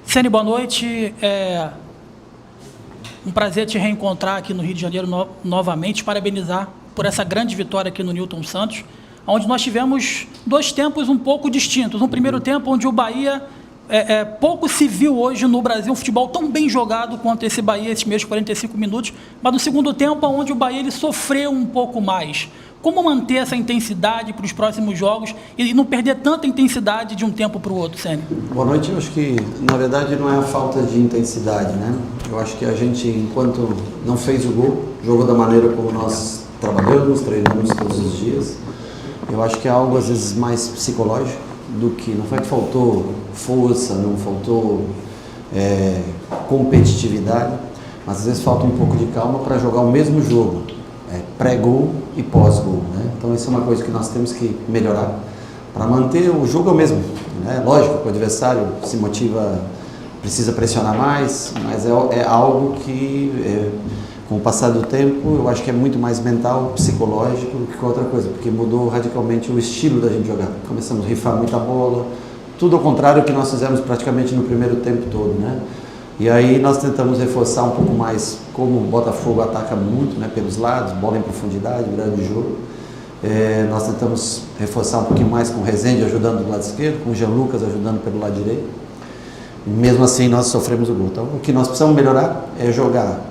Ceni, boa noite. Um prazer te reencontrar aqui no Rio de Janeiro novamente, parabenizar por essa grande vitória aqui no Newton Santos, onde nós tivemos dois tempos um pouco distintos. Um primeiro tempo onde o Bahia, pouco se viu hoje no Brasil um futebol tão bem jogado quanto esse Bahia, esses mesmos 45 minutos, mas no segundo tempo onde o Bahia ele sofreu um pouco mais. Como manter essa intensidade para os próximos jogos e não perder tanta intensidade de um tempo para o outro, Ceni? Boa noite. Eu acho que, na verdade, não é a falta de intensidade, né? Eu acho que a gente, enquanto não fez o gol, jogou da maneira como nós trabalhamos, treinamos todos os dias. Eu acho que é algo, às vezes, mais psicológico do que... Não foi que faltou força, não faltou competitividade, mas às vezes falta um pouco de calma para jogar o mesmo jogo. Pré-gol e pós-gol, né? Então isso é uma coisa que nós temos que melhorar para manter o jogo mesmo, né? Lógico que o adversário se motiva, precisa pressionar mais, mas é algo que com o passar do tempo eu acho que é muito mais mental, psicológico do que outra coisa, porque mudou radicalmente o estilo da gente jogar. Começamos a rifar muita bola, tudo ao contrário do que nós fizemos praticamente no primeiro tempo todo, né? E aí nós tentamos reforçar um pouco mais, como o Botafogo ataca muito, né, pelos lados, bola em profundidade, grande jogo. Nós tentamos reforçar um pouquinho mais com o Rezende ajudando do lado esquerdo, com o Jean Lucas ajudando pelo lado direito. E mesmo assim nós sofremos o gol. Então o que nós precisamos melhorar é jogar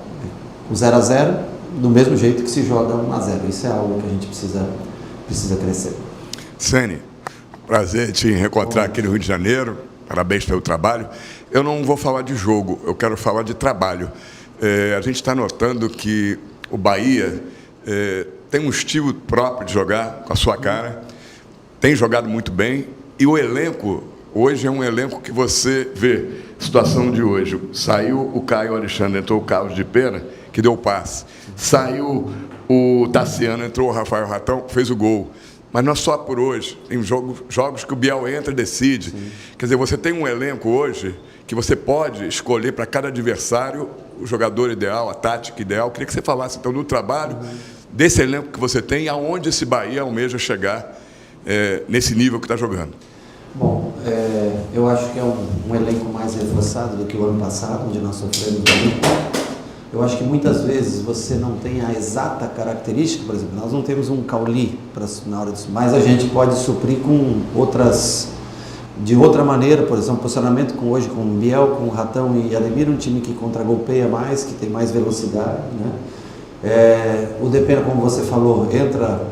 o 0 a 0 do mesmo jeito que se joga 1 a 0. Isso é algo que a gente precisa crescer. Ceni, prazer te reencontrar aqui no Rio de Janeiro. Parabéns pelo trabalho. Eu não vou falar de jogo, eu quero falar de trabalho. A gente está notando que o Bahia tem um estilo próprio de jogar, com a sua cara, tem jogado muito bem, e o elenco, hoje é um elenco que você vê, situação de hoje, saiu o Caio Alexandre, entrou o Carlos de Pena, que deu o passe, saiu o Tassiano, entrou o Rafael Ratão, fez o gol. Mas não é só por hoje, tem jogos que o Biel entra e decide. Sim. Quer dizer, você tem um elenco hoje que você pode escolher para cada adversário o jogador ideal, a tática ideal. Queria que você falasse, então, do trabalho desse elenco que você tem e aonde esse Bahia almeja chegar nesse nível que está jogando. Bom, eu acho que é um elenco mais reforçado do que o ano passado, onde nós sofremos muito. Eu acho que muitas vezes você não tem a exata característica, por exemplo, nós não temos um Cauli na hora disso, mas a gente pode suprir com outras, de outra maneira, por exemplo, posicionamento hoje com o Biel, com o Ratão e Ademir, um time que contragolpeia mais, que tem mais velocidade, né? O Depena, como você falou, entra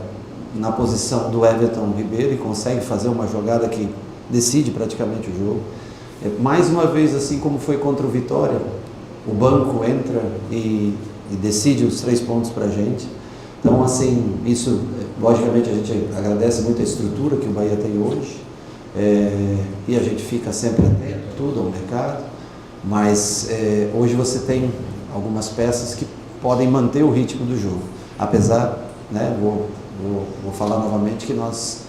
na posição do Everton Ribeiro e consegue fazer uma jogada que decide praticamente o jogo. Mais uma vez, assim como foi contra o Vitória, o banco entra e decide os 3 pontos para a gente. Então, assim, isso, logicamente, a gente agradece muito a estrutura que o Bahia tem hoje, e a gente fica sempre atento a tudo, ao mercado, mas hoje você tem algumas peças que podem manter o ritmo do jogo, apesar, né, vou falar novamente que nós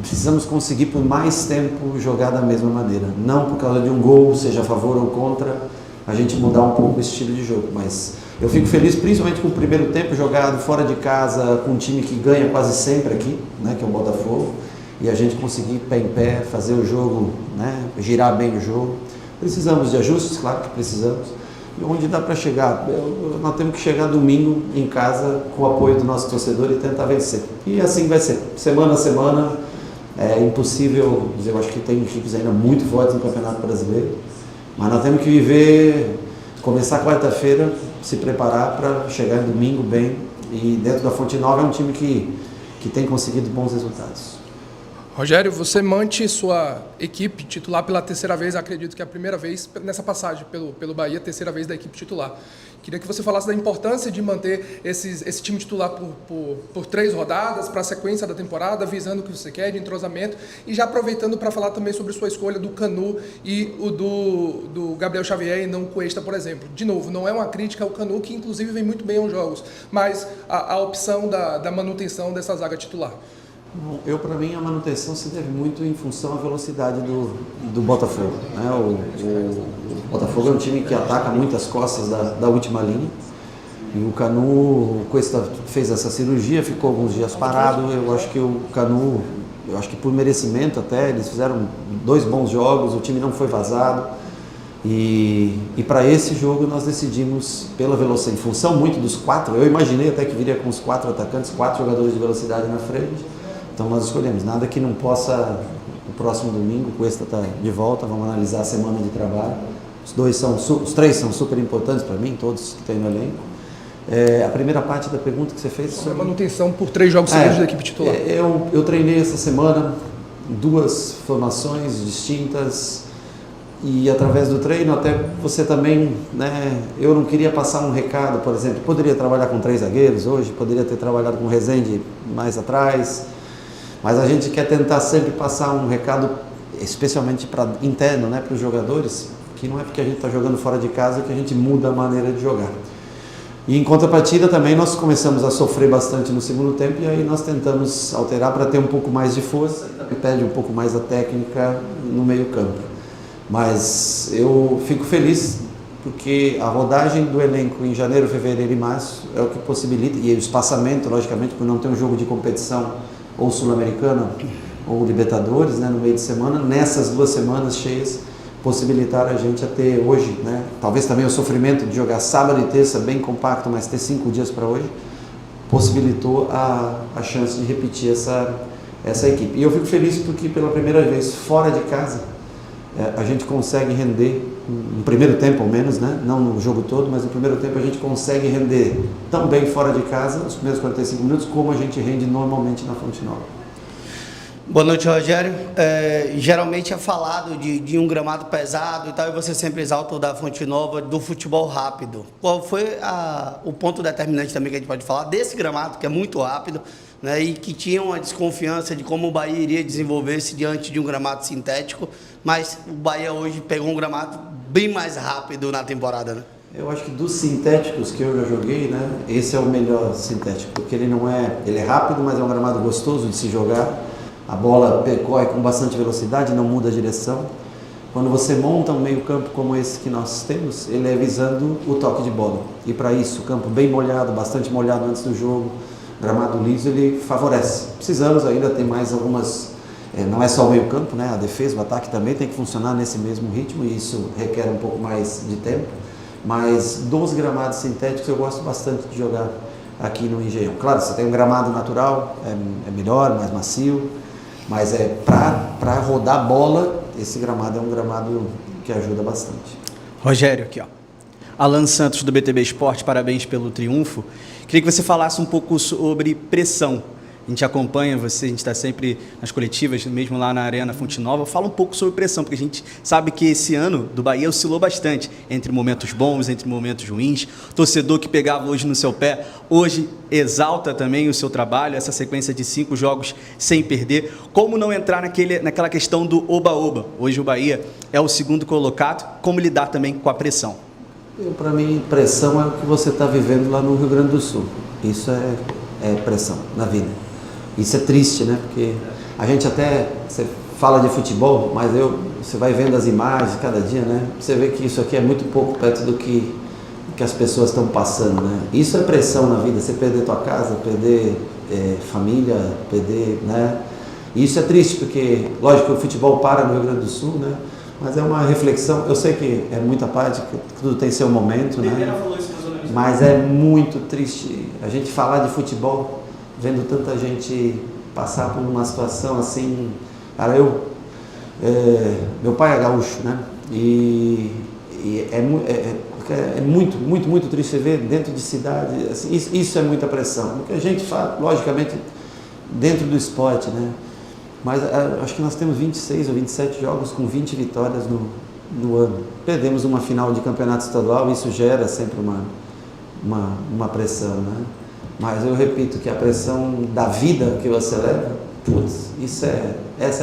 precisamos conseguir por mais tempo jogar da mesma maneira, não por causa de um gol, seja a favor ou contra, a gente mudar um pouco o estilo de jogo, mas eu fico feliz principalmente com o primeiro tempo jogado fora de casa, com um time que ganha quase sempre aqui, né, que é o Botafogo, e a gente conseguir pé em pé, fazer o jogo, né, girar bem o jogo. Precisamos de ajustes, claro que precisamos, e onde dá para chegar, nós temos que chegar domingo em casa com o apoio do nosso torcedor e tentar vencer, e assim vai ser, semana a semana. É impossível dizer, eu acho que tem equipes ainda muito fortes no Campeonato Brasileiro, mas nós temos que viver, começar quarta-feira, se preparar para chegar domingo bem, e dentro da Fonte Nova é um time que tem conseguido bons resultados. Rogério, você mantém sua equipe titular pela terceira vez, acredito que é a primeira vez nessa passagem pelo Bahia, terceira vez da equipe titular. Queria que você falasse da importância de manter esse time titular por 3 rodadas, para a sequência da temporada, visando o que você quer, de entrosamento, e já aproveitando para falar também sobre sua escolha do Canu e o do Gabriel Xavier e não o Cuesta, por exemplo. De novo, não é uma crítica ao Canu, que inclusive vem muito bem aos jogos, mas a opção da manutenção dessa zaga titular. Para mim, a manutenção se deve muito em função da velocidade do Botafogo, né? O Botafogo é um time que ataca muitas costas da última linha, e o Canu, o Cuesta fez essa cirurgia, ficou alguns dias parado. Eu acho que o Canu eu acho que por merecimento até, eles fizeram 2 bons jogos, o time não foi vazado. E para esse jogo nós decidimos pela velocidade, em função muito dos 4, eu imaginei até que viria com os 4 atacantes, 4 jogadores de velocidade na frente. Então nós escolhemos, nada que não possa, no próximo domingo, o Cuesta está de volta, vamos analisar a semana de trabalho. Os 3 são super importantes para mim, todos que tem no elenco. A primeira parte da pergunta que você fez sobre a manutenção por 3 jogos seguidos da equipe titular. Eu treinei essa semana 2 formações distintas e através do treino até você também, né, eu não queria passar um recado, por exemplo, poderia trabalhar com 3 zagueiros hoje, poderia ter trabalhado com o Rezende mais atrás, mas a gente quer tentar sempre passar um recado, especialmente para interno, né, para os jogadores, que não é porque a gente está jogando fora de casa que a gente muda a maneira de jogar. E em contrapartida também nós começamos a sofrer bastante no segundo tempo e aí nós tentamos alterar para ter um pouco mais de força e perde um pouco mais a técnica no meio campo. Mas eu fico feliz porque a rodagem do elenco em janeiro, fevereiro e março é o que possibilita, e o espaçamento, logicamente, por não ter um jogo de competição ou Sul-Americana ou Libertadores, né, no meio de semana, nessas 2 semanas cheias, possibilitaram a gente a ter hoje, né, talvez também o sofrimento de jogar sábado e terça bem compacto, mas ter 5 dias para hoje, possibilitou a chance de repetir essa equipe. E eu fico feliz porque pela primeira vez fora de casa a gente consegue render, no primeiro tempo ao menos, né, não no jogo todo, mas no primeiro tempo a gente consegue render tão bem fora de casa, os primeiros 45 minutos, como a gente rende normalmente na Fonte Nova. Boa noite, Rogério. Geralmente é falado de um gramado pesado e tal, e você sempre exalta o da Fonte Nova, do futebol rápido. Qual foi o ponto determinante também que a gente pode falar desse gramado, que é muito rápido, né, e que tinha uma desconfiança de como o Bahia iria desenvolver-se diante de um gramado sintético, mas o Bahia hoje pegou um gramado bem mais rápido na temporada, né? Eu acho que dos sintéticos que eu já joguei, né, esse é o melhor sintético, porque ele é rápido, mas é um gramado gostoso de se jogar. A bola percorre com bastante velocidade, não muda a direção. Quando você monta um meio campo como esse que nós temos, ele é visando o toque de bola. E para isso, o campo bem molhado, bastante molhado antes do jogo, gramado liso, ele favorece. Precisamos ainda ter mais algumas... não é só o meio campo, né? A defesa, o ataque também tem que funcionar nesse mesmo ritmo e isso requer um pouco mais de tempo. Mas dos gramados sintéticos eu gosto bastante de jogar aqui no Engenhão. Claro, você tem um gramado natural, é melhor, mais macio. Mas para rodar bola, esse gramado é um gramado que ajuda bastante. Rogério, aqui ó. Alan Santos do BTB Esporte, parabéns pelo triunfo. Queria que você falasse um pouco sobre pressão. A gente acompanha você, a gente está sempre nas coletivas, mesmo lá na Arena Fonte Nova. Fala um pouco sobre pressão, porque a gente sabe que esse ano do Bahia oscilou bastante, entre momentos bons, entre momentos ruins. O torcedor que pegava hoje no seu pé, hoje exalta também o seu trabalho, essa sequência de 5 jogos sem perder. Como não entrar naquela questão do oba-oba? Hoje o Bahia é o 2º colocado. Como lidar também com a pressão? Para mim, pressão é o que você está vivendo lá no Rio Grande do Sul. Isso é pressão na vida. Isso é triste, né? Porque a gente você fala de futebol, mas você vai vendo as imagens cada dia, né? Você vê que isso aqui é muito pouco perto do que as pessoas estão passando, né? Isso é pressão na vida, você perder tua casa, perder família, perder, né? E isso é triste, porque, lógico que o futebol para no Rio Grande do Sul, né? Mas é uma reflexão, eu sei que é muita parte, que tudo tem seu momento, né? Mas é muito triste a gente falar de futebol vendo tanta gente passar por uma situação assim. Cara, meu pai é gaúcho, né? E é muito triste ver dentro de cidade, assim, isso é muita pressão. O que a gente faz, logicamente, dentro do esporte, né? Mas acho que nós temos 26 ou 27 jogos com 20 vitórias no ano. Perdemos uma final de campeonato estadual, isso gera sempre uma pressão, né? Mas eu repito que a pressão da vida que você leva, putz, essa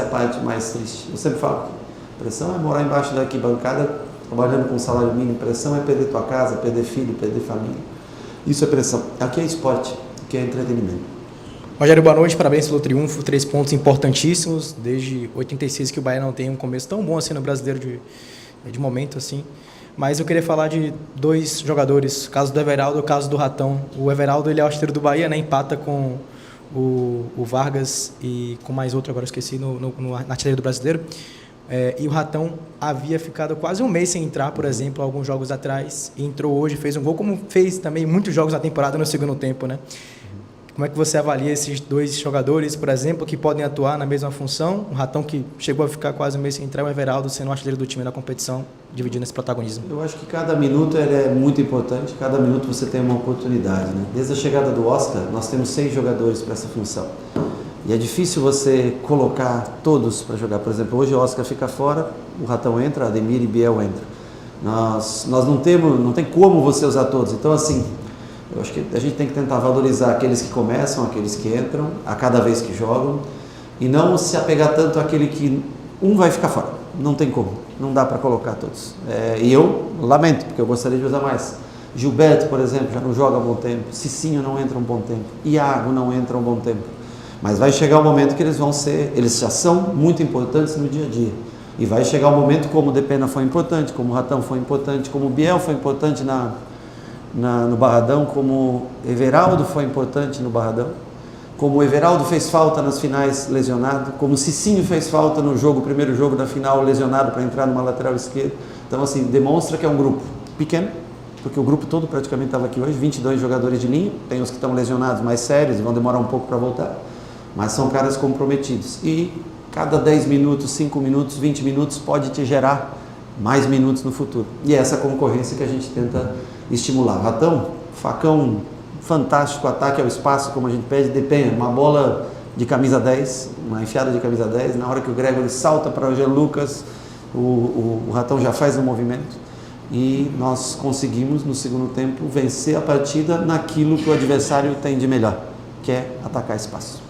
é a parte mais triste. Eu sempre falo que pressão é morar embaixo da arquibancada, trabalhando com salário mínimo. Pressão é perder tua casa, perder filho, perder família. Isso é pressão. Aqui é esporte, aqui é entretenimento. Rogério, boa noite, parabéns pelo triunfo, 3 pontos importantíssimos, desde 86 que o Bahia não tem um começo tão bom assim no brasileiro de momento assim. Mas eu queria falar de 2 jogadores, o caso do Everaldo e o caso do Ratão. O Everaldo, ele é o artilheiro do Bahia, né? Empata com o Vargas e com mais outro, agora eu esqueci, na artilharia do Brasileiro. E o Ratão havia ficado quase um mês sem entrar, por exemplo, alguns jogos atrás, e entrou hoje, fez um gol, como fez também muitos jogos na temporada no segundo tempo, né? Como é que você avalia esses dois jogadores, por exemplo, que podem atuar na mesma função? O Ratão, que chegou a ficar quase um mês sem entrar, o Everaldo sendo o artilheiro do time na competição, dividindo esse protagonismo. Eu acho que cada minuto ele é muito importante, cada minuto você tem uma oportunidade, né? Desde a chegada do Oscar, nós temos 6 jogadores para essa função. E é difícil você colocar todos para jogar. Por exemplo, hoje o Oscar fica fora, o Ratão entra, Ademir e Biel entram. Nós não tem como você usar todos. Então, assim, eu acho que a gente tem que tentar valorizar aqueles que começam, aqueles que entram, a cada vez que jogam, e não se apegar tanto àquele que um vai ficar fora. Não tem como, não dá para colocar todos. E eu lamento, porque eu gostaria de usar mais. Gilberto, por exemplo, já não joga há um bom tempo. Cicinho não entra há um bom tempo. Iago não entra há um bom tempo. Mas vai chegar um momento que eles já são muito importantes no dia a dia. E vai chegar um momento como o Depena foi importante, como o Ratão foi importante, como o Biel foi importante no Barradão, como o Everaldo foi importante no Barradão, como o Everaldo fez falta nas finais lesionado, como o Cicinho fez falta no primeiro jogo da final lesionado para entrar numa lateral esquerda. Então, assim, demonstra que é um grupo pequeno, porque o grupo todo praticamente estava aqui hoje, 22 jogadores de linha, tem os que estão lesionados mais sérios, vão demorar um pouco para voltar, mas são caras comprometidos. E cada 10 minutos, 5 minutos, 20 minutos pode te gerar mais minutos no futuro. E é essa concorrência que a gente tenta estimular. Ratão, facão fantástico, ataque ao espaço, como a gente pede, Depena, uma bola de camisa 10, uma enfiada de camisa 10, na hora que o Gregory salta para o Jean Lucas, o Ratão já faz o movimento, e nós conseguimos, no segundo tempo, vencer a partida naquilo que o adversário tem de melhor, que é atacar espaço.